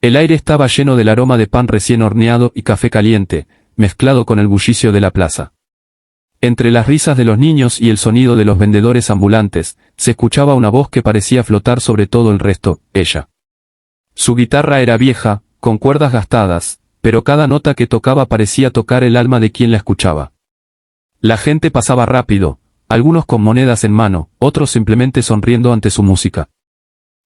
El aire estaba lleno del aroma de pan recién horneado y café caliente, mezclado con el bullicio de la plaza. Entre las risas de los niños y el sonido de los vendedores ambulantes, se escuchaba una voz que parecía flotar sobre todo el resto, ella. Su guitarra era vieja, con cuerdas gastadas, pero cada nota que tocaba parecía tocar el alma de quien la escuchaba. La gente pasaba rápido, algunos con monedas en mano, otros simplemente sonriendo ante su música.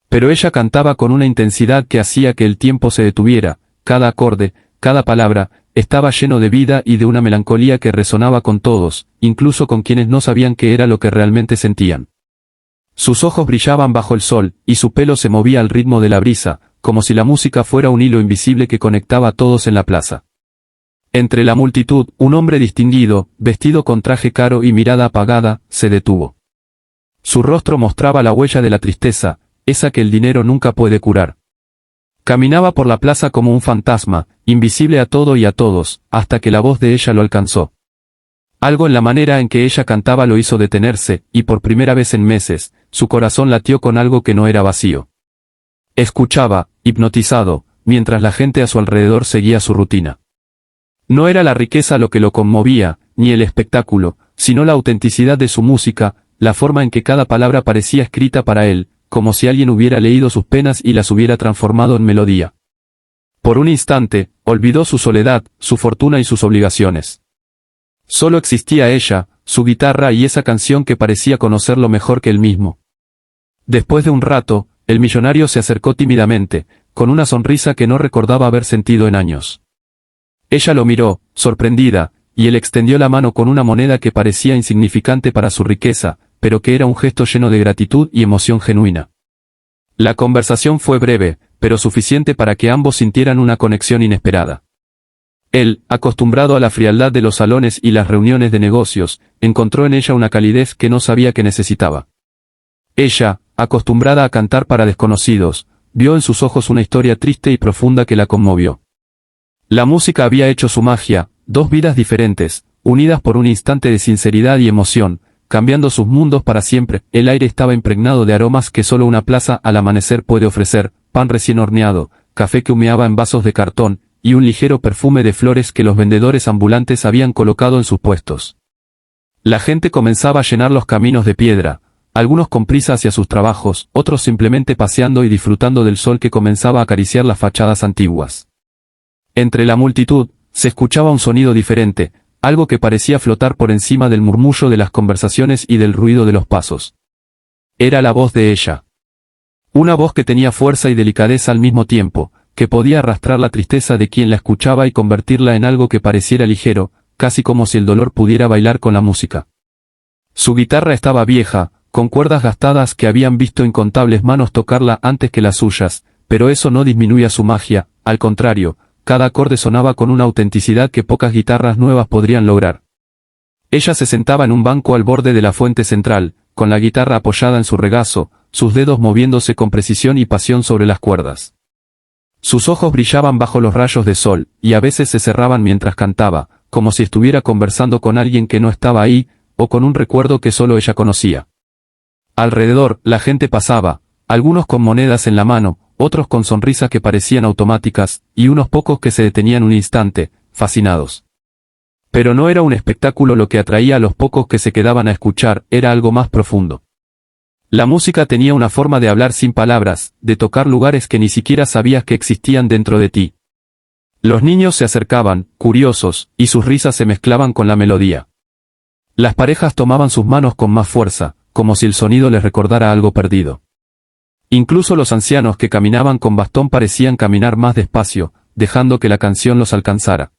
Pero ella cantaba con una intensidad que hacía que el tiempo se detuviera, cada acorde, cada palabra, estaba lleno de vida y de una melancolía que resonaba con todos, incluso con quienes no sabían qué era lo que realmente sentían. Sus ojos brillaban bajo el sol, y su pelo se movía al ritmo de la brisa, como si la música fuera un hilo invisible que conectaba a todos en la plaza. Entre la multitud, un hombre distinguido, vestido con traje caro y mirada apagada, se detuvo. Su rostro mostraba la huella de la tristeza, esa que el dinero nunca puede curar. Caminaba por la plaza como un fantasma, invisible a todo y a todos, hasta que la voz de ella lo alcanzó. Algo en la manera en que ella cantaba lo hizo detenerse, y por primera vez en meses, su corazón latió con algo que no era vacío. Escuchaba, hipnotizado, mientras la gente a su alrededor seguía su rutina. No era la riqueza lo que lo conmovía, ni el espectáculo, sino la autenticidad de su música, la forma en que cada palabra parecía escrita para él, como si alguien hubiera leído sus penas y las hubiera transformado en melodía. Por un instante, olvidó su soledad, su fortuna y sus obligaciones. Solo existía ella, su guitarra y esa canción que parecía conocerlo mejor que él mismo. Después de un rato, el millonario se acercó tímidamente, con una sonrisa que no recordaba haber sentido en años. Ella lo miró, sorprendida, y él extendió la mano con una moneda que parecía insignificante para su riqueza, pero que era un gesto lleno de gratitud y emoción genuina. La conversación fue breve, pero suficiente para que ambos sintieran una conexión inesperada. Él, acostumbrado a la frialdad de los salones y las reuniones de negocios, encontró en ella una calidez que no sabía que necesitaba. Ella, acostumbrada a cantar para desconocidos, vio en sus ojos una historia triste y profunda que la conmovió. La música había hecho su magia, dos vidas diferentes, unidas por un instante de sinceridad y emoción, cambiando sus mundos para siempre. El aire estaba impregnado de aromas que solo una plaza al amanecer puede ofrecer, pan recién horneado, café que humeaba en vasos de cartón, y un ligero perfume de flores que los vendedores ambulantes habían colocado en sus puestos. La gente comenzaba a llenar los caminos de piedra, algunos con prisa hacia sus trabajos, otros simplemente paseando y disfrutando del sol que comenzaba a acariciar las fachadas antiguas. Entre la multitud, se escuchaba un sonido diferente, algo que parecía flotar por encima del murmullo de las conversaciones y del ruido de los pasos. Era la voz de ella. Una voz que tenía fuerza y delicadeza al mismo tiempo, que podía arrastrar la tristeza de quien la escuchaba y convertirla en algo que pareciera ligero, casi como si el dolor pudiera bailar con la música. Su guitarra estaba vieja, con cuerdas gastadas que habían visto incontables manos tocarla antes que las suyas, pero eso no disminuía su magia, al contrario, cada acorde sonaba con una autenticidad que pocas guitarras nuevas podrían lograr. Ella se sentaba en un banco al borde de la fuente central, con la guitarra apoyada en su regazo, sus dedos moviéndose con precisión y pasión sobre las cuerdas. Sus ojos brillaban bajo los rayos de sol, y a veces se cerraban mientras cantaba, como si estuviera conversando con alguien que no estaba ahí, o con un recuerdo que solo ella conocía. Alrededor, la gente pasaba, algunos con monedas en la mano, otros con sonrisas que parecían automáticas, y unos pocos que se detenían un instante, fascinados. Pero no era un espectáculo lo que atraía a los pocos que se quedaban a escuchar, era algo más profundo. La música tenía una forma de hablar sin palabras, de tocar lugares que ni siquiera sabías que existían dentro de ti. Los niños se acercaban, curiosos, y sus risas se mezclaban con la melodía. Las parejas tomaban sus manos con más fuerza, como si el sonido les recordara algo perdido. Incluso los ancianos que caminaban con bastón parecían caminar más despacio, dejando que la canción los alcanzara.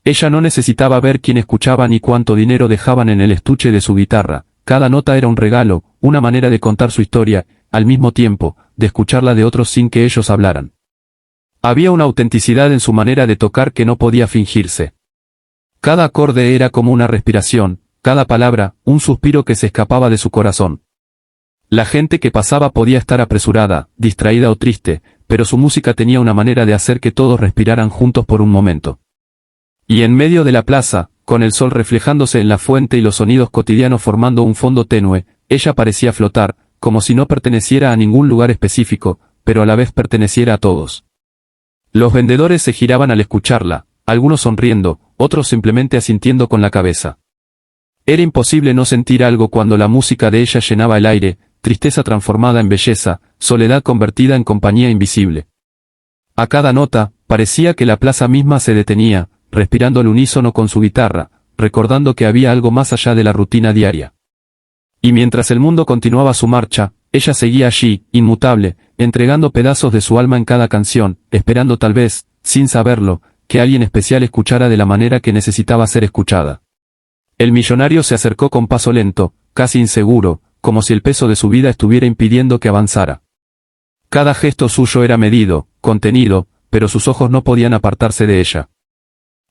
Ella no necesitaba ver quién escuchaba ni cuánto dinero dejaban en el estuche de su guitarra, cada nota era un regalo, una manera de contar su historia, al mismo tiempo, de escucharla de otros sin que ellos hablaran. Había una autenticidad en su manera de tocar que no podía fingirse. Cada acorde era como una respiración, cada palabra, un suspiro que se escapaba de su corazón. La gente que pasaba podía estar apresurada, distraída o triste, pero su música tenía una manera de hacer que todos respiraran juntos por un momento. Y en medio de la plaza, con el sol reflejándose en la fuente y los sonidos cotidianos formando un fondo tenue, ella parecía flotar, como si no perteneciera a ningún lugar específico, pero a la vez perteneciera a todos. Los vendedores se giraban al escucharla, algunos sonriendo, otros simplemente asintiendo con la cabeza. Era imposible no sentir algo cuando la música de ella llenaba el aire, tristeza transformada en belleza, soledad convertida en compañía invisible. A cada nota, parecía que la plaza misma se detenía, respirando al unísono con su guitarra, recordando que había algo más allá de la rutina diaria. Y mientras el mundo continuaba su marcha, ella seguía allí, inmutable, entregando pedazos de su alma en cada canción, esperando tal vez, sin saberlo, que alguien especial escuchara de la manera que necesitaba ser escuchada. El millonario se acercó con paso lento, casi inseguro, como si el peso de su vida estuviera impidiendo que avanzara. Cada gesto suyo era medido, contenido, pero sus ojos no podían apartarse de ella.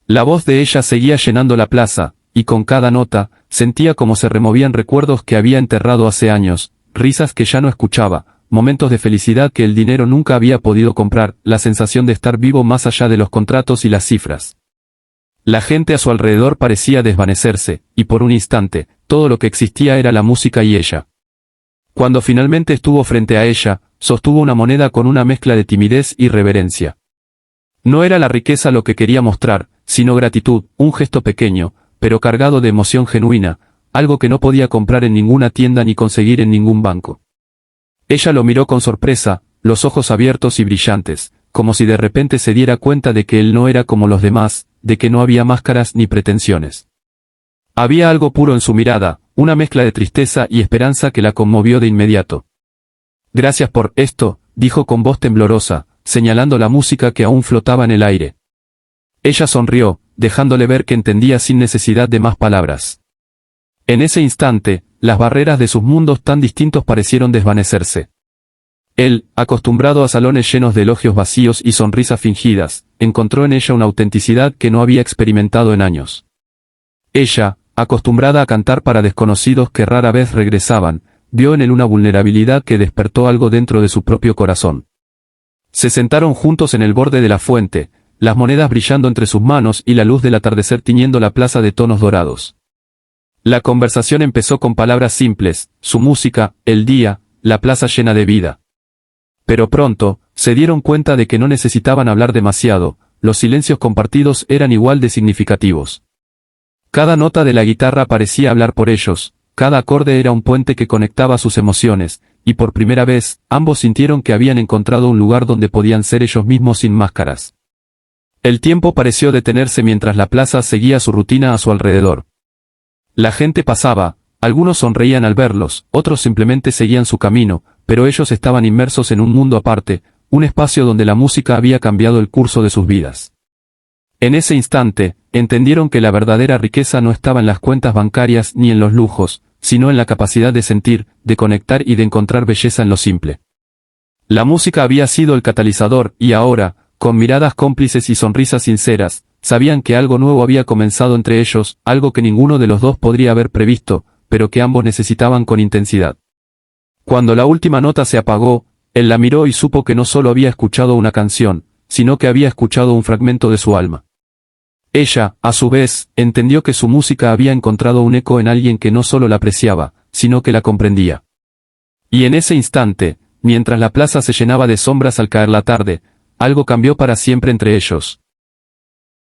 La voz de ella seguía llenando la plaza, y con cada nota, sentía como se removían recuerdos que había enterrado hace años, risas que ya no escuchaba, momentos de felicidad que el dinero nunca había podido comprar, la sensación de estar vivo más allá de los contratos y las cifras. La gente a su alrededor parecía desvanecerse, y por un instante, todo lo que existía era la música y ella. Cuando finalmente estuvo frente a ella, sostuvo una moneda con una mezcla de timidez y reverencia. No era la riqueza lo que quería mostrar, sino gratitud, un gesto pequeño, pero cargado de emoción genuina, algo que no podía comprar en ninguna tienda ni conseguir en ningún banco. Ella lo miró con sorpresa, los ojos abiertos y brillantes, como si de repente se diera cuenta de que él no era como los demás, de que no había máscaras ni pretensiones. Había algo puro en su mirada, una mezcla de tristeza y esperanza que la conmovió de inmediato. «Gracias por esto», dijo con voz temblorosa, señalando la música que aún flotaba en el aire. Ella sonrió, dejándole ver que entendía sin necesidad de más palabras. En ese instante, las barreras de sus mundos tan distintos parecieron desvanecerse. Él, acostumbrado a salones llenos de elogios vacíos y sonrisas fingidas, encontró en ella una autenticidad que no había experimentado en años. Ella, acostumbrada a cantar para desconocidos que rara vez regresaban, vio en él una vulnerabilidad que despertó algo dentro de su propio corazón. Se sentaron juntos en el borde de la fuente, las monedas brillando entre sus manos y la luz del atardecer tiñendo la plaza de tonos dorados. La conversación empezó con palabras simples, su música, el día, la plaza llena de vida. Pero pronto, se dieron cuenta de que no necesitaban hablar demasiado, los silencios compartidos eran igual de significativos. Cada nota de la guitarra parecía hablar por ellos, cada acorde era un puente que conectaba sus emociones, y por primera vez, ambos sintieron que habían encontrado un lugar donde podían ser ellos mismos sin máscaras. El tiempo pareció detenerse mientras la plaza seguía su rutina a su alrededor. La gente pasaba, algunos sonreían al verlos, otros simplemente seguían su camino, pero ellos estaban inmersos en un mundo aparte, un espacio donde la música había cambiado el curso de sus vidas. En ese instante, entendieron que la verdadera riqueza no estaba en las cuentas bancarias ni en los lujos, sino en la capacidad de sentir, de conectar y de encontrar belleza en lo simple. La música había sido el catalizador, y ahora, con miradas cómplices y sonrisas sinceras, sabían que algo nuevo había comenzado entre ellos, algo que ninguno de los dos podría haber previsto, pero que ambos necesitaban con intensidad. Cuando la última nota se apagó, él la miró y supo que no solo había escuchado una canción, sino que había escuchado un fragmento de su alma. Ella, a su vez, entendió que su música había encontrado un eco en alguien que no solo la apreciaba, sino que la comprendía. Y en ese instante, mientras la plaza se llenaba de sombras al caer la tarde, algo cambió para siempre entre ellos.